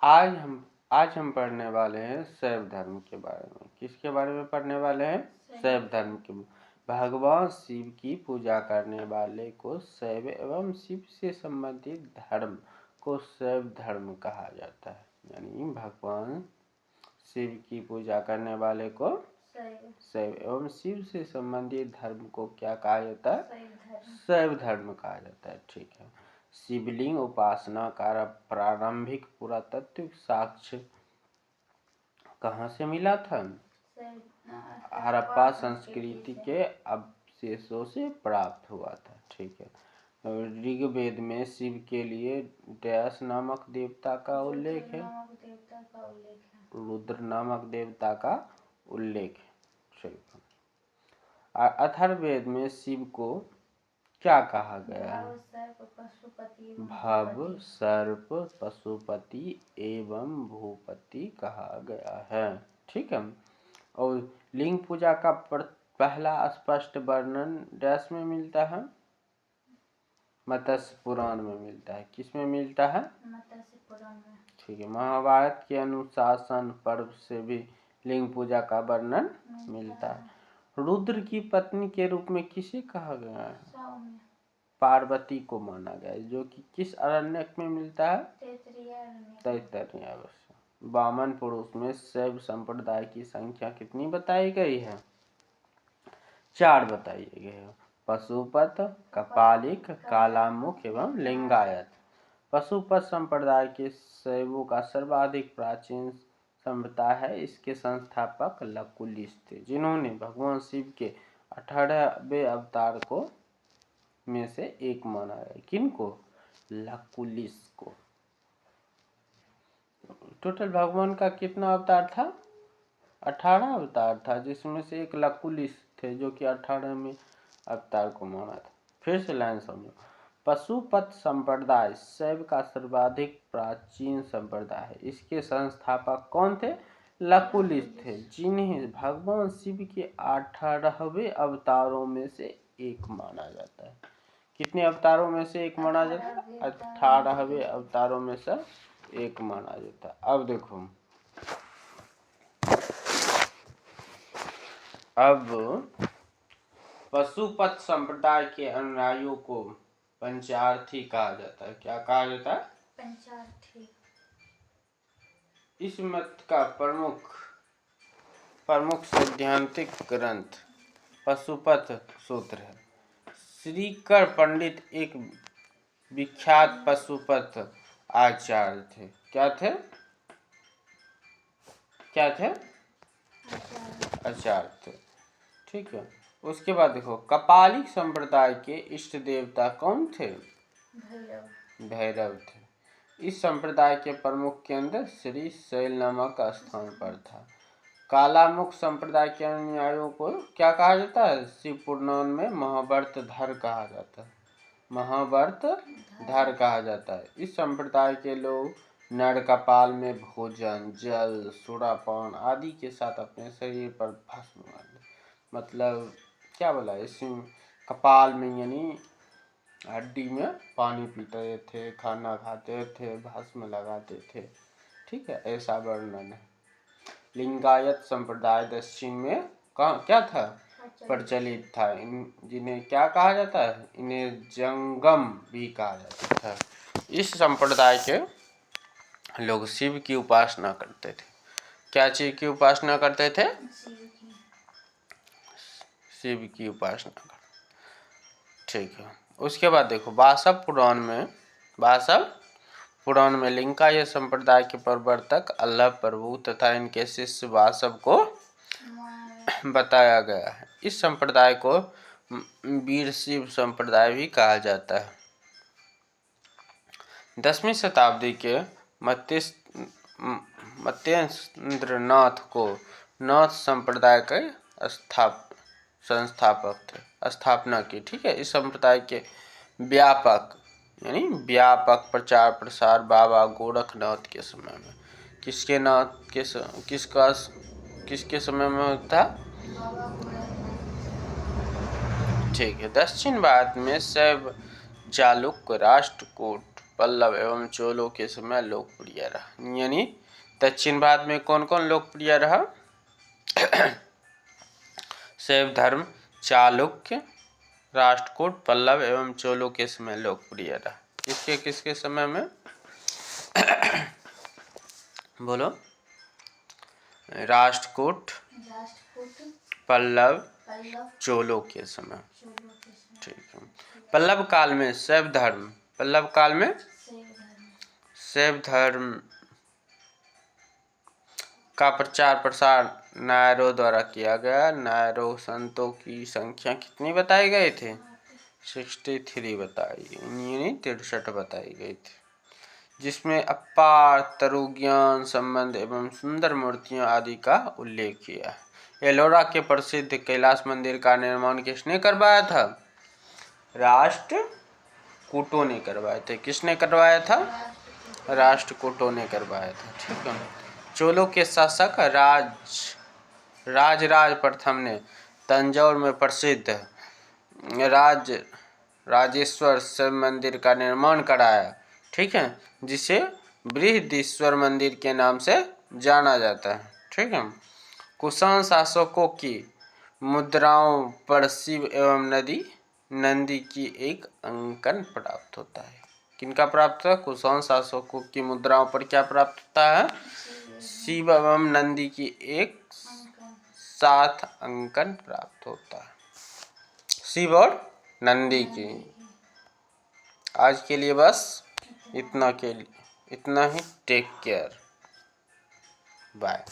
आज हम पढ़ने वाले हैं शैव धर्म के बारे में। किसके बारे में पढ़ने वाले हैं? शैव धर्म के। भगवान शिव की पूजा करने वाले को शैव एवं शिव से संबंधित धर्म को शैव धर्म कहा जाता है। यानी भगवान शिव की पूजा करने वाले को शैव एवं शिव से संबंधित धर्म को क्या कहा जाता है? शैव धर्म कहा जाता है। ठीक है। शिवलिंग उपासना का प्रारंभिक पुरातात्विक साक्ष्य कहाँ से मिला था? हड़प्पा संस्कृति के अवशेषों से प्राप्त हुआ था। ठीक है। ऋग्वेद में शिव के लिए डैश नामक देवता का उल्लेख है। रुद्र नामक देवता का उल्लेख है। अथर्ववेद में शिव को क्या कहा गया है? भव, सर्प, पशुपति एवं भूपति कहा गया है। ठीक है। और लिंग पूजा का पहला स्पष्ट वर्णन डैश में मिलता है? मत्स्य पुराण में मिलता है। किस में मिलता है? मत्स्य पुराण में। ठीक है। महाभारत के अनुशासन पर्व से भी लिंग पूजा का वर्णन मिलता है। रुद्र की पत्नी के रूप में किसे कहा गया है? पार्वती को माना गया है, जो कि किस अरण्यक में मिलता है? तैत्तिरीय अरण्य। वामन पुरुष में शैव संप्रदाय की संख्या कितनी बताई गई है? 4 बताई गई है। पशुपत, कपालिक, कालामुख एवं लिंगायत। पशुपत संप्रदाय के शैवों का सर्वाधिक प्राचीन संप्रदाय है। इसके संस्थापक लकुलिश थे, जिन्होंने भगवान शिव के 18वें अवतार को में से एक माना है। किनको? लकुलिश को। टोटल भगवान का कितना अवतार था? 18 अवतार था, जिसमें से एक लकुलिश थे, जो कि 18वें अवतार को माना था। फिर से लाइन समझो। पशुपत संप्रदाय शैव का सर्वाधिक प्राचीन संप्रदाय है। इसके संस्थापक कौन थे? लकुलिश थे, जिन्हें भगवान शिव के 18वें अवतारों में से एक माना जाता है। कितने अवतारों में से एक माना जाता है? 18वें अवतारों में से एक माना जाता है। अब देखो, अब पशुपत संप्रदाय के अनुयायियों को पंचार्थी कहा जाता है। क्या कहा जाता है? पंचार्थी। इस मत का प्रमुख सैद्धांतिक ग्रंथ पशुपत सूत्र है। श्रीकर पंडित एक विख्यात पशुपत आचार्य थे। क्या थे? आचार्य थे। ठीक है। उसके बाद देखो, कपालिक संप्रदाय के इष्ट देवता कौन थे? भैरव थे। इस संप्रदाय के प्रमुख केंद्र श्री शैल नामक स्थान पर था। कालामुख संप्रदाय के अनुयायियों को क्या कहा जाता है? शिव पुराण में महाव्रतधर कहा जाता है। महाव्रतधर कहा जाता है। इस संप्रदाय के लोग नर कपाल में भोजन, जल, सुरापान आदि के साथ अपने शरीर पर भस्म मारते। मतलब क्या बोला? इसमें कपाल में यानी हड्डी में पानी पीते थे, खाना खाते थे, भस्म लगाते थे। ठीक है, ऐसा वर्णन है। लिंगायत संप्रदाय दक्षिण में क्या था? प्रचलित था। जिन्हें क्या कहा जाता है? इन्हें जंगम भी कहा जाता था। इस संप्रदाय के लोग शिव की उपासना करते थे। क्या चीज की उपासना करते थे? शिव की उपासना करते। ठीक है। उसके बाद देखो, वासव पुराण में लिंगायत संप्रदाय के प्रवर्तक अल्लाह प्रभु तथा इनके शिष्य वासव को बताया गया है। इस संप्रदाय को वीर शिव संप्रदाय भी कहा जाता है। 10वीं शताब्दी के मत्येंद्रनाथ को नाथ संप्रदाय के संस्थापक थे, स्थापना की। ठीक है। इस संप्रदाय के व्यापक प्रचार प्रसार बाबा गोरखनाथ के समय में। किसके समय में था? ठीक है। दक्षिण भारत में शैव चालुक्य, राष्ट्रकूट पल्लव एवं चोलों के समय लोकप्रिय रहा। यानी दक्षिण भारत में कौन कौन लोकप्रिय रहा? शैव धर्म, चालुक्य, राष्ट्रकूट, पल्लव एवं चोलों के समय लोकप्रिय रहा। किसके किसके समय में? बोलो। राष्ट्रकूट, पल्लव, चोलों के समय। ठीक है। पल्लव काल में शैव धर्म, पल्लव काल में शैव धर्म का प्रचार प्रसार नायरों द्वारा किया गया। नायरों संतों की संख्या कितनी बताई गए थे? 63 बताई, यानी 63 बताई गई थी, जिसमें अपार तरु ज्ञान संबंध एवं सुंदर मूर्तियों आदि का उल्लेख किया है। एलोरा के प्रसिद्ध कैलाश मंदिर का निर्माण किसने करवाया था? राष्ट्रकूटों ने करवाए थे। किसने करवाया था? राष्ट्रकूटों ने करवाया था। ठीक है। चोलों के शासक राजराज प्रथम ने तंजौर में प्रसिद्ध राजेश्वर शिव मंदिर का निर्माण कराया। ठीक है, जिसे बृहदीश्वर मंदिर के नाम से जाना जाता है। ठीक है। कुषाण शासकों की मुद्राओं पर शिव एवं नंदी की एक अंकन प्राप्त होता है। किनका प्राप्त है? कुषाण शासकों की मुद्राओं पर क्या प्राप्त होता है? शिव एवं नंदी की एक साथ अंकन प्राप्त होता है, शिव और नंदी की। आज के लिए बस इतना ही। Take care, bye.